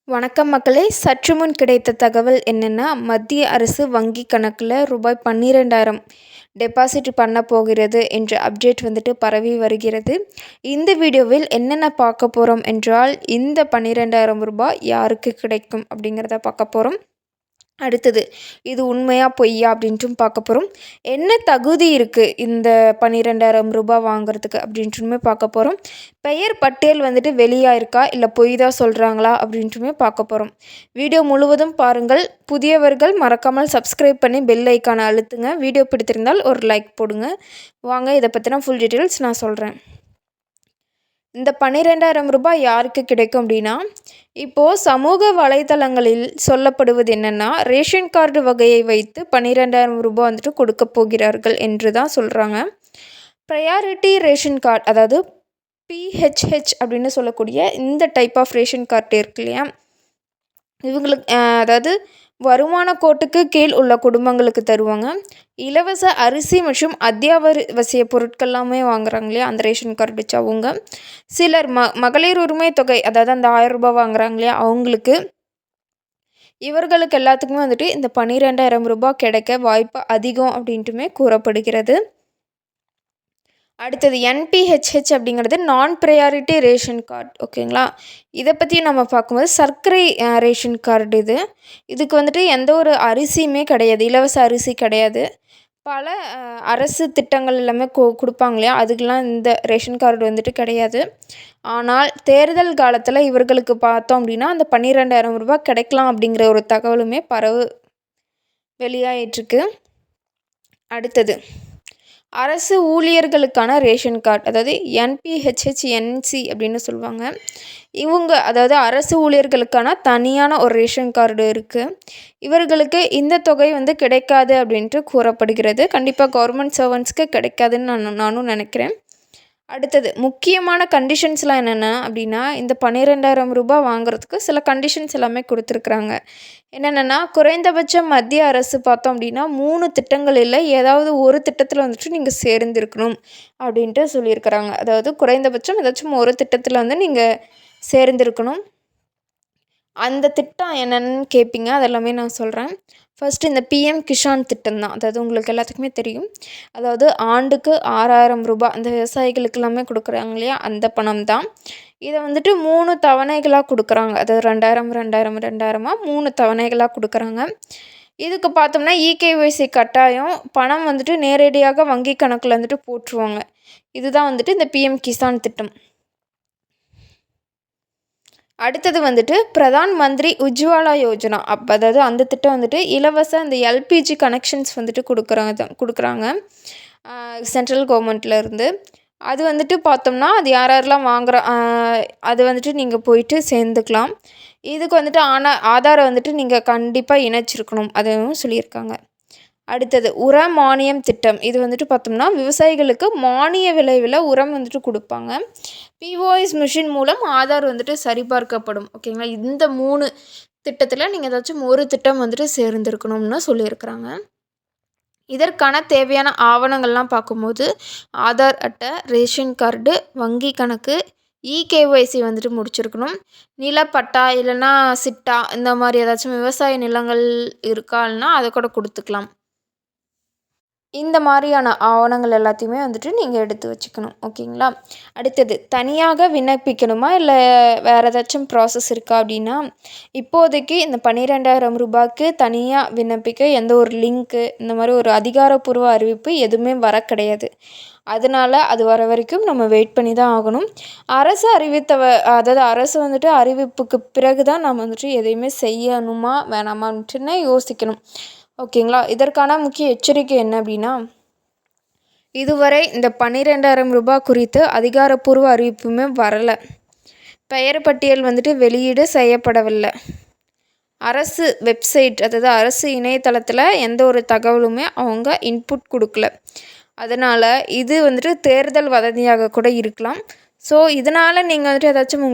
வணக்கம் மக்களே, சற்று முன் கிடைத்த தகவல் என்னென்னா, மத்திய அரசு வங்கி கணக்கில் ரூபாய் 12,000 டெபாசிட் பண்ண போகிறது என்ற அப்டேட் வந்துட்டு பரவி வருகிறது. இந்த வீடியோவில் என்னென்ன பார்க்க போகிறோம் என்றால், இந்த 12,000 ரூபாய் யாருக்கு கிடைக்கும் அப்படிங்கிறத பார்க்க போகிறோம். அடுத்தது, இது உண்மையா பொய்யா அப்படின்ட்டும் பார்க்க போகிறோம். என்ன தகுதி இருக்குது இந்த 12,000 ரூபாய் வாங்குறதுக்கு அப்படின்ட்டுமே பார்க்க போகிறோம். பெயர் பட்டியல் வந்துட்டு வெளியாயிருக்கா இல்லை பொய் தான் சொல்கிறாங்களா அப்படின்ட்டுமே பார்க்க போகிறோம். வீடியோ முழுவதும் பாருங்கள். புதியவர்கள் மறக்காமல் சப்ஸ்கிரைப் பண்ணி பெல் ஐக்கானை அழுத்துங்க. வீடியோ பிடித்திருந்தால் ஒரு லைக் போடுங்க. வாங்க இதை பற்றின ஃபுல் டீட்டெயில்ஸ் நான் சொல்கிறேன். இந்த 12,000 ரூபாய் யாருக்கு கிடைக்கும் அப்படின்னா, இப்போது சமூக வலைதளங்களில் சொல்லப்படுவது என்னென்னா, ரேஷன் கார்டு வகையை வைத்து 12,000 ரூபாய் வந்துட்டு கொடுக்க போகிறார்கள் என்று தான் சொல்கிறாங்க. ப்ரையாரிட்டி ரேஷன் கார்டு, அதாவது பிஹெச்ஹெச் அப்படின்னு சொல்லக்கூடிய இந்த டைப் ஆஃப் ரேஷன் கார்டு இருக்கு இல்லையா, இவங்களுக்கு அதாவது வருமான கோட்டுக்கு கீழ் உள்ள குடும்பங்களுக்கு தருவாங்க. இலவச அரிசி மற்றும் அத்தியாவசிய பொருட்கள்லாமே வாங்குறாங்க இல்லையா, அந்த ரேஷன் கார்டு வச்சு அவங்க. சிலர் மகளிர் உரிமை தொகை, அதாவது அந்த 1000 ரூபாய் வாங்குறாங்க இல்லையா அவங்களுக்கு. இவர்களுக்கு எல்லாத்துக்குமே வந்துட்டு இந்த 12,000 ரூபாய் கிடைக்க வாய்ப்பு அதிகம் அப்படின்ட்டுமே கூறப்படுகிறது. அடுத்தது என்பிஹெச்ஹெச் அப்படிங்கிறது நான் ப்ரையாரிட்டி ரேஷன் கார்டு, ஓகேங்களா. இதை பற்றி நம்ம பார்க்கும்போது சர்க்கரை ரேஷன் கார்டு இதுக்கு வந்துட்டு எந்த ஒரு அரிசியுமே கிடையாது, இலவச அரிசி கிடையாது. பல அரசு திட்டங்கள் எல்லாமே கொடுப்பாங்க இல்லையா, அதுக்கெலாம் இந்த ரேஷன் கார்டு வந்துட்டு கிடையாது. ஆனால் தேர்தல் காலத்தில் இவர்களுக்கு பார்த்தோம் அப்படின்னா அந்த 12,000 ரூபாய் கிடைக்கலாம் அப்படிங்கிற ஒரு தகவலுமே வெளியாயிட்டிருக்கு. அடுத்தது, அரசு ஊழியர்களுக்கான ரேஷன் கார்டு, அதாவது என்பிஹெச்ஹெச்என்சி அப்படின்னு சொல்லுவாங்க. இவங்க அதாவது அரசு ஊழியர்களுக்கான தனியான ஒரு ரேஷன் கார்டு இருக்குது. இவர்களுக்கு இந்த தொகை வந்து கிடைக்காது அப்படின்ட்டு கூறப்படுகிறது. கண்டிப்பாக கவர்மெண்ட் சர்வன்ட்ஸ்க்கு கிடைக்காதுன்னு நானும் நினைக்கிறேன். அடுத்தது, முக்கியமான கண்டிஷன்ஸ்லாம் என்னென்ன அப்படின்னா, இந்த 12,000 ரூபாய் வாங்குறதுக்கு சில கண்டிஷன்ஸ் எல்லாமே கொடுத்துருக்குறாங்க. என்னென்னா, குறைந்தபட்சம் மத்திய அரசு பார்த்தோம் அப்படின்னா 3 திட்டங்கள் இல்லை, ஏதாவது ஒரு திட்டத்தில் வந்துட்டு நீங்கள் சேர்ந்திருக்கணும் அப்படின்ட்டு சொல்லியிருக்கிறாங்க. அதாவது குறைந்தபட்சம் ஏதாச்சும் ஒரு திட்டத்தில் வந்து நீங்கள் சேர்ந்திருக்கணும். அந்த திட்டம் என்னென்னு கேட்பீங்க, அதெல்லாமே நான் சொல்கிறேன். ஃபஸ்ட்டு இந்த பிஎம் கிஷான் திட்டம் தான். அதாவது உங்களுக்கு எல்லாத்துக்குமே தெரியும். அதாவது ஆண்டுக்கு 6,000 ரூபாய் அந்த விவசாயிகளுக்கு எல்லாமே கொடுக்குறாங்க இல்லையா, அந்த பணம் தான். இதை வந்துட்டு 3 தவணைகளாக கொடுக்குறாங்க. அதாவது 2,000 2,000 2,000 3 தவணைகளாக கொடுக்குறாங்க. இதுக்கு பார்த்தோம்னா இகேஒய்சி கட்டாயம், பணம் வந்துட்டு நேரடியாக வங்கி கணக்கில் வந்துட்டு போட்டுருவாங்க. இதுதான் வந்துட்டு இந்த பிஎம் கிசான் திட்டம். அடுத்தது வந்துட்டு பிரதான் மந்திரி உஜ்வாலா யோஜனா. அதாவது அந்த திட்டம் வந்துட்டு இலவச அந்த எல்பிஜி கனெக்ஷன்ஸ் வந்துட்டு கொடுக்குறாங்க சென்ட்ரல் கவர்மெண்ட்லேருந்து. அது வந்துட்டு பார்த்தோம்னா அது யாரெல்லாம் அது வந்துட்டு நீங்கள் போயிட்டு சேர்ந்துக்கலாம். இதுக்கு வந்துட்டு ஆதாரம் வந்துட்டு நீங்கள் கண்டிப்பாக இணைச்சிருக்கணும், அதுவும் சொல்லியிருக்காங்க. அடுத்தது, உர மானியம் திட்டம். இது வந்துட்டு பார்த்தோம்னா விவசாயிகளுக்கு மானிய விளைவில் உரம் வந்துட்டு கொடுப்பாங்க. பிஓஎஸ் மிஷின் மூலம் ஆதார் வந்துட்டு சரிபார்க்கப்படும், ஓகேங்களா. இந்த 3 திட்டத்தில் நீங்கள் ஏதாச்சும் ஒரு திட்டம் வந்துட்டு சேர்ந்துருக்கணும்னு சொல்லியிருக்கிறாங்க. இதற்கான தேவையான ஆவணங்கள்லாம் பார்க்கும்போது ஆதார் அட்டை, ரேஷன் கார்டு, வங்கி கணக்கு, இகேஒய்சி வந்துட்டு முடிச்சிருக்கணும். நிலப்பட்டா இல்லைன்னா சிட்டா இந்த மாதிரி ஏதாச்சும் விவசாய நிலங்கள் இருக்கா, இல்லைனா அதை கூட கொடுத்துக்கலாம். இந்த மாதிரியான ஆவணங்கள் எல்லாத்தையுமே வந்துட்டு நீங்கள் எடுத்து வச்சுக்கணும், ஓகேங்களா. அடுத்தது, தனியாக விண்ணப்பிக்கணுமா இல்லை வேறு ஏதாச்சும் ப்ராசஸ் இருக்கா அப்படின்னா, இப்போதைக்கு இந்த 12,000 ரூபாய்க்கு தனியாக விண்ணப்பிக்க எந்த ஒரு லிங்க்கு இந்த மாதிரி ஒரு அதிகாரப்பூர்வ அறிவிப்பு எதுவுமே வர கிடையாது. அதனால் அது வர வரைக்கும் நம்ம வெயிட் பண்ணி தான் ஆகணும். அரசு அதாவது அரசு வந்துட்டு அறிவிப்புக்கு பிறகு தான் நம்ம வந்துட்டு எதையுமே செய்யணுமா வேணாமான்ட்டுன்னு யோசிக்கணும், ஓகேங்களா. இதற்கான முக்கிய எச்சரிக்கை என்ன அப்படின்னா, இதுவரை இந்த 12,000 ரூபாய் குறித்து அதிகாரப்பூர்வ அறிவிப்புமே வரலை. பெயர் பட்டியல் வந்துட்டு வெளியீடு செய்யப்படவில்லை. அரசு வெப்சைட், அதாவது அரசு இணையதளத்தில் எந்த ஒரு தகவலுமே அவங்க இன்புட் கொடுக்கல. அதனால் இது வந்துட்டு தேர்தல் வதந்தியாக கூட இருக்கலாம். ஸோ இதனால் நீங்கள் வந்துட்டு ஏதாச்சும்